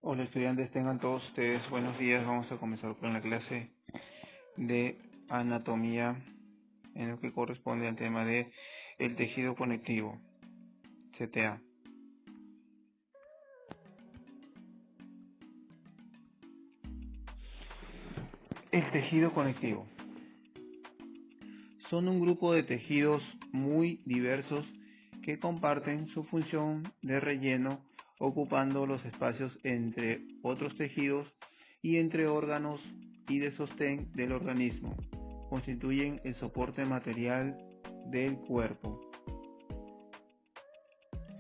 Hola estudiantes, tengan todos ustedes buenos días. Vamos a comenzar con la clase de anatomía en lo que corresponde al tema de el tejido conectivo, CTA. El tejido conectivo son un grupo de tejidos muy diversos que comparten su función de relleno, ocupando los espacios entre otros tejidos y entre órganos y de sostén del organismo. Constituyen el soporte material del cuerpo.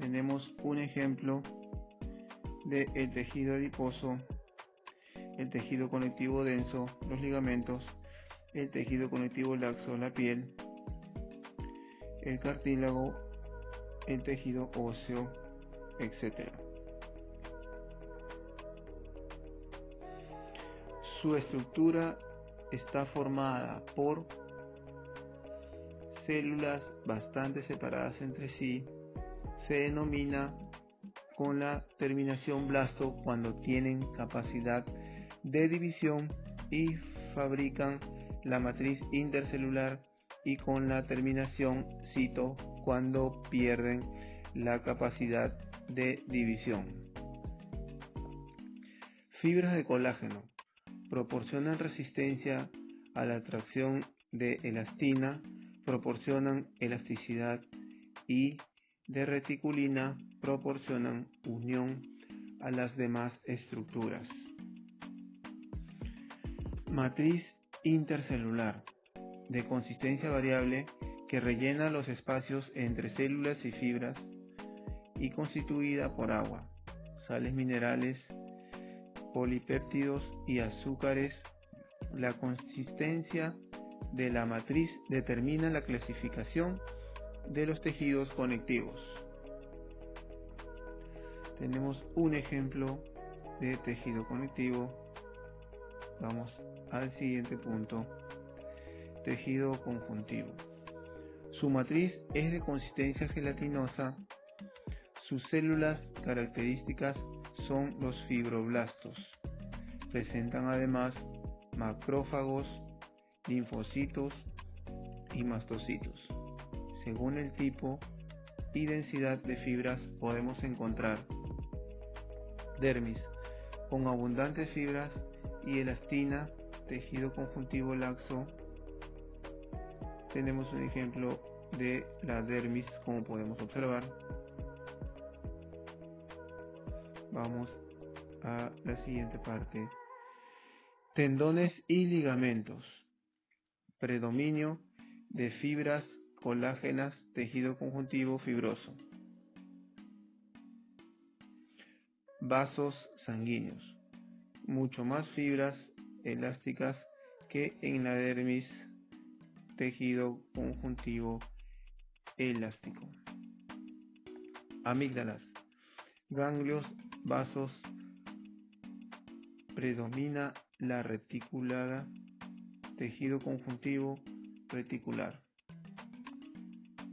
Tenemos un ejemplo del tejido adiposo, el tejido conectivo denso, los ligamentos, el tejido conectivo laxo, la piel, el cartílago, el tejido óseo, etc. Su estructura está formada por células bastante separadas entre sí. Se denomina con la terminación blasto cuando tienen capacidad de división y fabrican la matriz intercelular, y con la terminación cito cuando pierden la capacidad de división. Fibras de colágeno proporcionan resistencia a la atracción de elastina, proporcionan elasticidad, y de reticulina proporcionan unión a las demás estructuras. Matriz intercelular de consistencia variable que rellena los espacios entre células y fibras y constituida por agua, sales minerales, polipéptidos y azúcares. La consistencia de la matriz determina la clasificación de los tejidos conectivos. Tenemos un ejemplo de tejido conectivo. Vamos al siguiente punto. Tejido conjuntivo. Su matriz es de consistencia gelatinosa. Sus células características son los fibroblastos. Presentan además macrófagos, linfocitos y mastocitos. Según el tipo y densidad de fibras podemos encontrar dermis con abundantes fibras y elastina, tejido conjuntivo laxo. Tenemos un ejemplo de la dermis, como podemos observar. Vamos a la siguiente parte. Tendones y ligamentos. Predominio de fibras colágenas, tejido conjuntivo fibroso. Vasos sanguíneos. Mucho más fibras elásticas que en la dermis, tejido conjuntivo elástico. Amígdalas, ganglios, vasos. Predomina la reticulada, tejido conjuntivo reticular.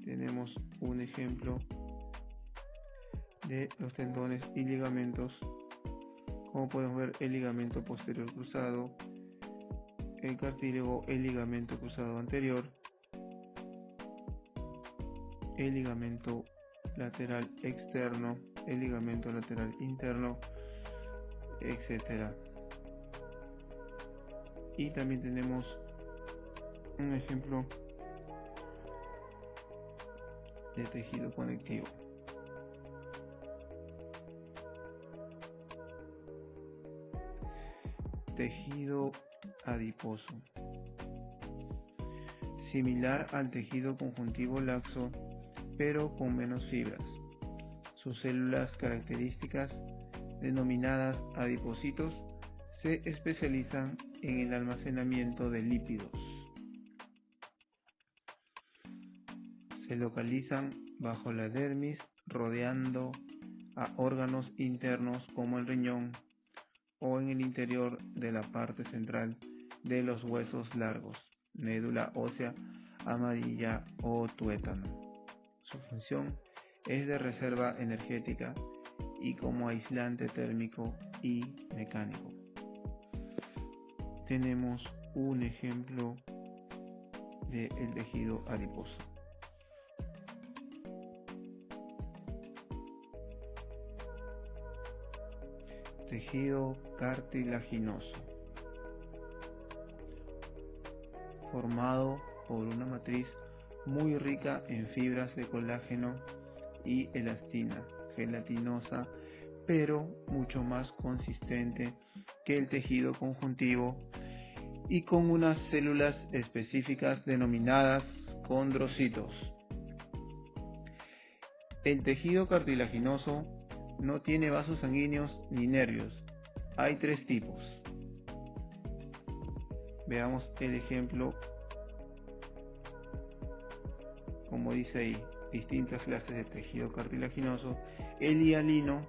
Tenemos un ejemplo de los tendones y ligamentos. Como podemos ver, el ligamento posterior cruzado, el cartílago, el ligamento cruzado anterior, el ligamento lateral externo, el ligamento lateral interno, etc. Y también tenemos un ejemplo de tejido conectivo. Tejido adiposo. Similar al tejido conjuntivo laxo, pero con menos fibras. Sus células características, denominadas adipocitos, se especializan en el almacenamiento de lípidos. Se localizan bajo la dermis, rodeando a órganos internos como el riñón, o en el interior de la parte central de los huesos largos, médula ósea amarilla o tuétano. Su función es de reserva energética y como aislante térmico y mecánico. Tenemos un ejemplo del tejido adiposo. Tejido cartilaginoso, formado por una matriz muy rica en fibras de colágeno y elastina, gelatinosa, pero mucho más consistente que el tejido conjuntivo y con unas células específicas denominadas condrocitos. El tejido cartilaginoso no tiene vasos sanguíneos ni nervios. Hay 3 tipos. Veamos el ejemplo, como dice ahí, distintas clases de tejido cartilaginoso: el hialino,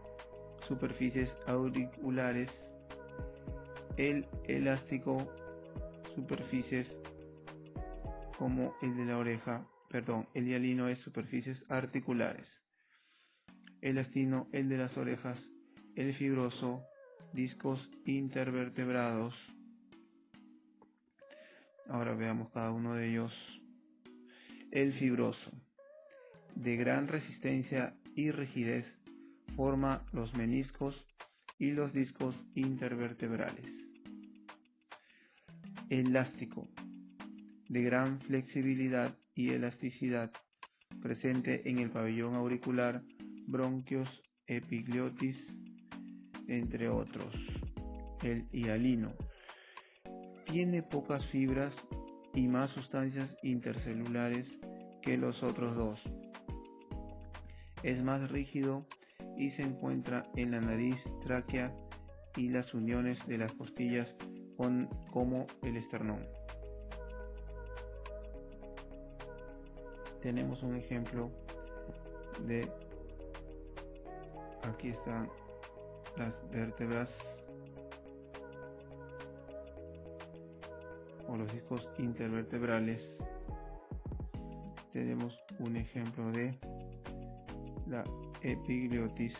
superficies auriculares; el elástico, superficies como el de la oreja, el hialino es superficies articulares; elastino, el de las orejas; el fibroso, discos intervertebrados. Ahora veamos cada uno de ellos. El fibroso, de gran resistencia y rigidez, forma los meniscos y los discos intervertebrales. Elástico, de gran flexibilidad y elasticidad, presente en el pabellón auricular, bronquios, epiglottis, entre otros. El hialino tiene pocas fibras y más sustancias intercelulares que los otros dos. Es más rígido y se encuentra en la nariz, tráquea y las uniones de las costillas como el esternón. Tenemos un ejemplo de, aquí están las vértebras o los discos intervertebrales. Tenemos un ejemplo de la epiglottis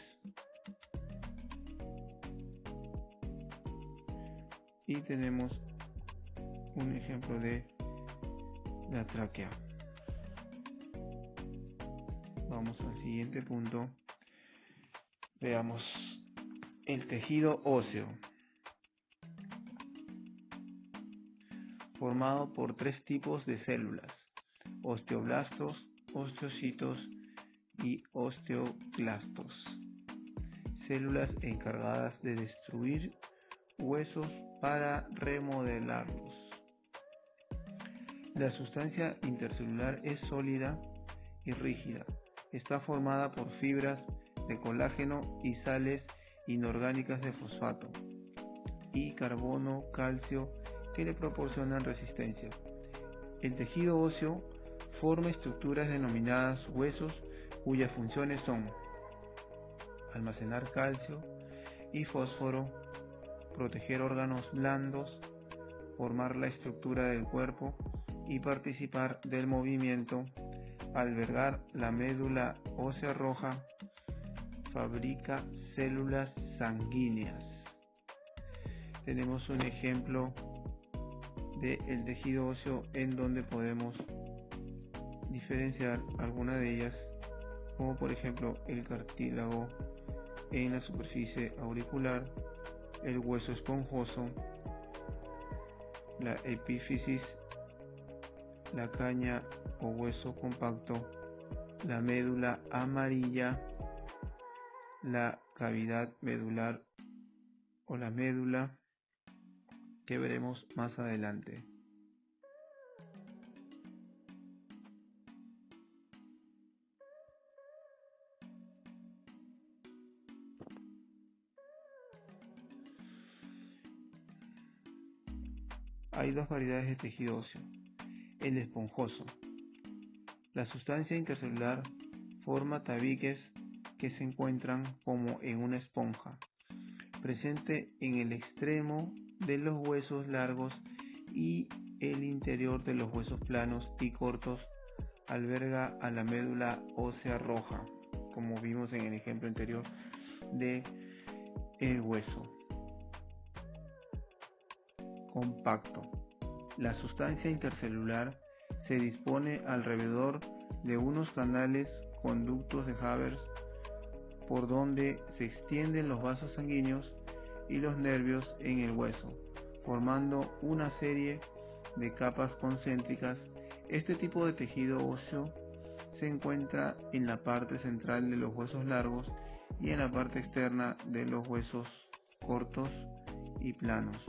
y tenemos un ejemplo de la tráquea. Vamos al siguiente punto. Veamos el tejido óseo, formado por 3 tipos de células: osteoblastos, osteocitos y osteoclastos, células encargadas de destruir huesos para remodelarlos. La sustancia intercelular es sólida y rígida. Está formada por fibras de colágeno y sales inorgánicas de fosfato y carbono, calcio, que le proporcionan resistencia. El tejido óseo forma estructuras denominadas huesos, cuyas funciones son almacenar calcio y fósforo, proteger órganos blandos, formar la estructura del cuerpo y participar del movimiento, albergar la médula ósea roja, fabrica células sanguíneas. Tenemos un ejemplo del tejido óseo en donde podemos diferenciar alguna de ellas, como por ejemplo el cartílago en la superficie auricular, el hueso esponjoso, la epífisis, la caña o hueso compacto, la médula amarilla, la cavidad medular o la médula, que veremos más adelante. Hay 2 variedades de tejido óseo. El esponjoso. La sustancia intercelular forma tabiques que se encuentran como en una esponja, presente en el extremo de los huesos largos y el interior de los huesos planos y cortos. Alberga a la médula ósea roja, como vimos en el ejemplo anterior, de el hueso. Compacto. La sustancia intercelular se dispone alrededor de unos canales conductos de Haber por donde se extienden los vasos sanguíneos y los nervios en el hueso, formando una serie de capas concéntricas. Este tipo de tejido óseo se encuentra en la parte central de los huesos largos y en la parte externa de los huesos cortos y planos.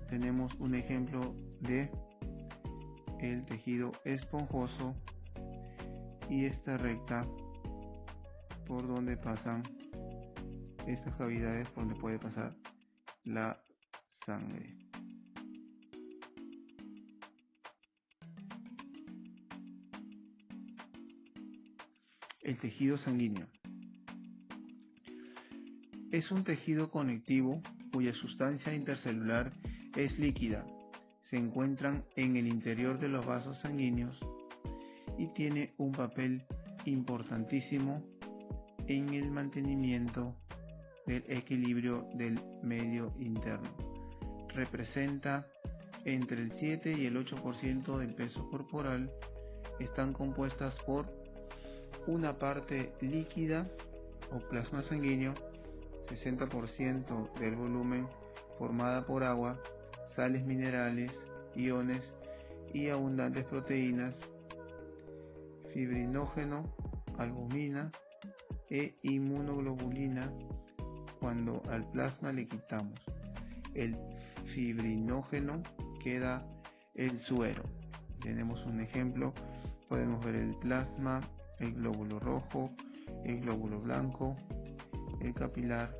Tenemos un ejemplo de el tejido esponjoso y esta recta por donde pasan estas cavidades, por donde puede pasar la sangre. El tejido sanguíneo es un tejido conectivo cuya sustancia intercelular es líquida. Se encuentran en el interior de los vasos sanguíneos y tiene un papel importantísimo en el mantenimiento del equilibrio del medio interno. Representa entre el 7 y el 8% del peso corporal. Están compuestas por una parte líquida o plasma sanguíneo, 60% del volumen, formada por agua, sales minerales, iones y abundantes proteínas, fibrinógeno, albumina e inmunoglobulina. Cuando al plasma le quitamos el fibrinógeno, queda el suero. Tenemos un ejemplo, podemos ver el plasma, el glóbulo rojo, el glóbulo blanco, el capilar,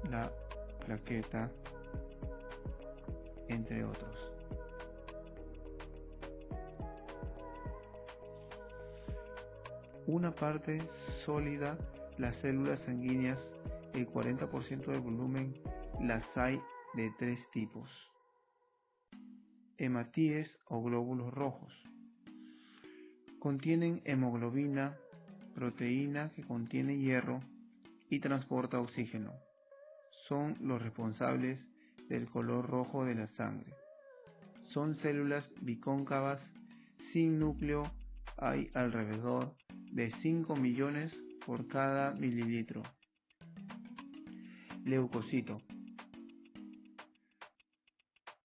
la plaqueta, entre otros. Una parte sólida, las células sanguíneas, el 40% del volumen. Las hay de tres tipos: hematíes o glóbulos rojos. Contienen hemoglobina, proteína que contiene hierro y transporta oxígeno. Son los responsables del color rojo de la sangre. Son células bicóncavas sin núcleo. Hay alrededor de 5 millones por cada mililitro. Leucocito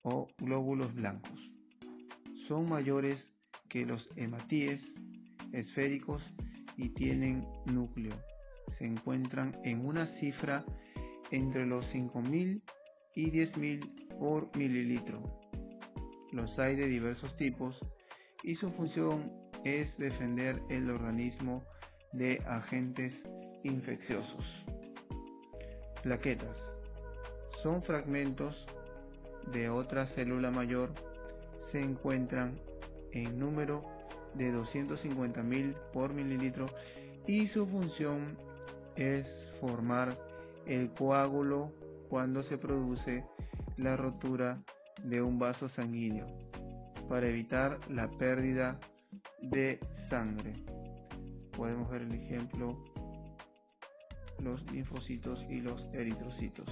o glóbulos blancos. Son mayores que los hematíes, esféricos y tienen núcleo. Se encuentran en una cifra entre los 5.000 y 10.000 por mililitro. Los hay de diversos tipos y su función es defender el organismo de agentes infecciosos. Plaquetas son fragmentos de otra célula mayor. Se encuentran en número de 250.000 por mililitro y su función es formar el coágulo cuando se produce la rotura de un vaso sanguíneo para evitar la pérdida de sangre. Podemos ver el ejemplo, los linfocitos y los eritrocitos.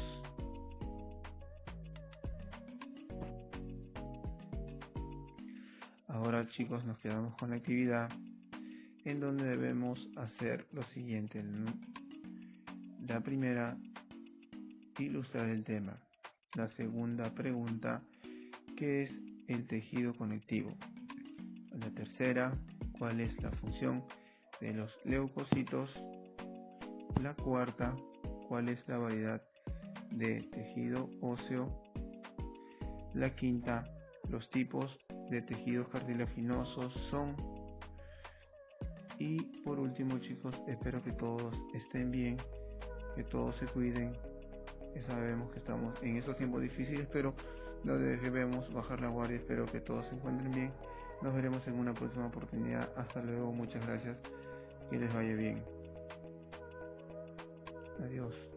Ahora, chicos, nos quedamos con la actividad en donde debemos hacer lo siguiente. La primera, ilustrar el tema. La segunda pregunta, ¿qué es el tejido conectivo? La tercera, ¿cuál es la función de los leucocitos? La cuarta, ¿cuál es la variedad de tejido óseo? La quinta, los tipos de tejidos cartilaginosos son. Y por último, chicos, espero que todos estén bien, que todos se cuiden. Ya sabemos que estamos en estos tiempos difíciles, pero no debemos bajar la guardia. Espero que todos se encuentren bien. Nos veremos en una próxima oportunidad. Hasta luego, muchas gracias, que les vaya bien. Adiós.